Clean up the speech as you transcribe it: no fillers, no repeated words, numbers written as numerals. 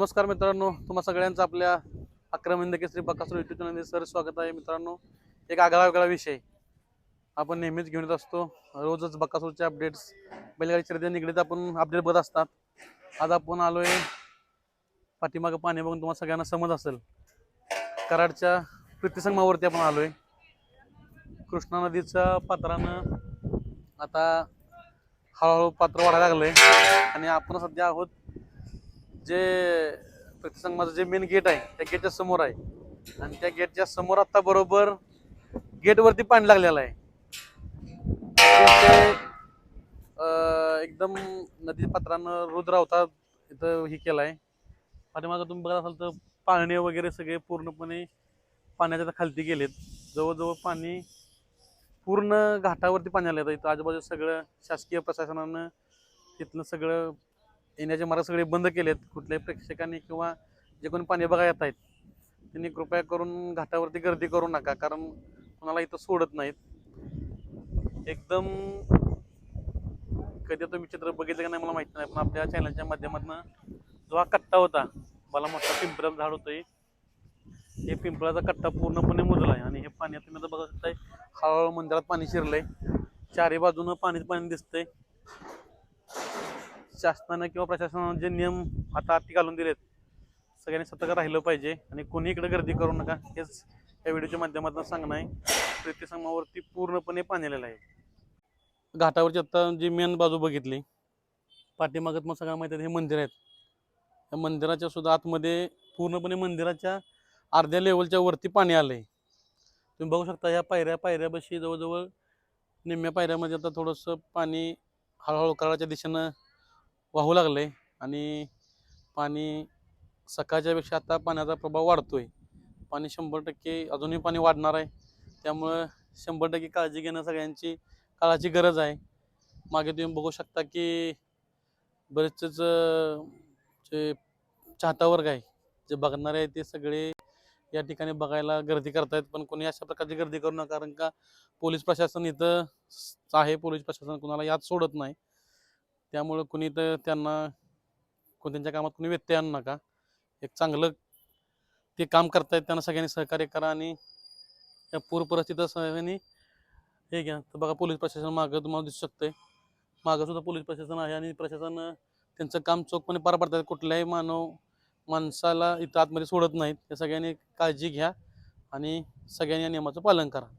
नमस्कार मित्रांनो, तुम्हा सगळ्यांचं आपल्या आक्रमण केसरी बकासूर युट्यूब चॅनलमध्ये सर स्वागत आहे. मित्रांनो, एक आगळा वेगळा विषय आपण नेहमीच घेऊन येत असतो. रोजच बकासूरचे अपडेट्स, बैलगाडी शर्यती निगडीत आपण अपडेट बघत असतात. आज आपण आलोय पाठीमागं पाणी बघून तुम्हाला सगळ्यांना समज असेल, कराडच्या प्रीतिसंगमावरती आपण आलोय. कृष्णा नदीच्या पात्रानं आता हळूहळू पात्र वाढायला लागलंय आणि आपण सध्या आहोत जे प्रतिसंगमाचं जे मेन गेट आहे त्या गेटच्या समोर आहे आणि त्या गेटच्या समोर आता बरोबर गेटवरती पाणी लागलेलं आहे. एकदम नदी पात्रानं रुद्र अवतार इथं हे केलाय. पाठीमागं तुम्ही बघत असाल तर पाळणे वगैरे सगळे पूर्णपणे पाण्याच्या खालती गेलेत. जवळजवळ पाणी पूर्ण घाटावरती पाणी आलं. इथं आजूबाजू सगळं शासकीय प्रशासनानं तिथलं सगळं येण्याचे मार्ग सगळे बंद केलेत. कुठल्याही प्रेक्षकांनी किंवा जे कोणी पाणी बघायला येत आहेत त्यांनी कृपया करून घाटावरती गर्दी करू नका, कारण कोणाला इथं सोडत नाहीत. एकदम कधी तुम्ही चित्र बघितलं का नाही मला माहिती नाही, पण आपल्या चॅनलच्या माध्यमातून जो हा कट्टा होता, मला मोठा पिंपळाचं झाड होतं, हे पिंपळाचा कट्टा पूर्णपणे मुजला आहे आणि हे पाणी तुम्ही आता बघू शकताय हळूहळू मंदिरात पाणी शिरलंय. चारी बाजूनं पाणीच पाणी दिसतंय. शासनानं किंवा प्रशासनानं जे नियम आता हाती घालून दिलेत, सगळ्यांनी सतर्क राहिलं पाहिजे आणि कोणी इकडे गर्दी करू नका, हेच या व्हिडिओच्या माध्यमातून सांगणं आहे. प्रीतिसंगमावरती पूर्णपणे पाणी आलेलं आहे. घाटावरची आता जी मेन बाजू बघितली, पाठीमागत मग सगळं माहिती आहे हे मंदिर आहेत. त्या मंदिराच्या सुद्धा आतमध्ये पूर्णपणे मंदिराच्या अर्ध्या लेवलच्या वरती पाणी आलंय. तुम्ही बघू शकता ह्या पायऱ्यापाशी जवळजवळ निम्म्या पायऱ्यामध्ये आता थोडंसं पाणी हळूहळू कराच्या दिशेनं वाहू लागलंय आणि पाणी सकाळच्या पेक्षा आता पाण्याचा प्रभाव वाढतोय. पाणी 100% अजूनही पाणी वाढणार आहे. त्यामुळं 100% काळजी घेणं सगळ्यांची काळाची गरज आहे. मागे तुम्ही बघू शकता की बरेचसेच जे चाहता वर्ग आहे, जे बघणारे आहेत, ते सगळे या ठिकाणी बघायला गर्दी करतायत. पण कोणी अशा प्रकारची गर्दी करू नका, कारण का पोलीस प्रशासन इथं आहे. पोलीस प्रशासन कुणाला यात सोडत नाही. त्यामुळं कुणी तर त्यांच्या कामात कुणी व्यत्यय आणू नका. एक चांगलं ते काम करतायत, त्यांना सगळ्यांनी सहकार्य करा आणि या पूर परिस्थितीत सगळ्यांनी हे घ्या. तर बघा पोलीस प्रशासन मागं तुम्हाला दिसू शकतंय, मागं सुद्धा पोलीस प्रशासन आहे आणि प्रशासन त्यांचं काम चोखपणे पार पाडतात. कुठल्याही माणसाला इथं आतमध्ये सोडत नाहीत. त्या सगळ्यांनी काळजी घ्या आणि सगळ्यांनी या नियमाचं पालन करा.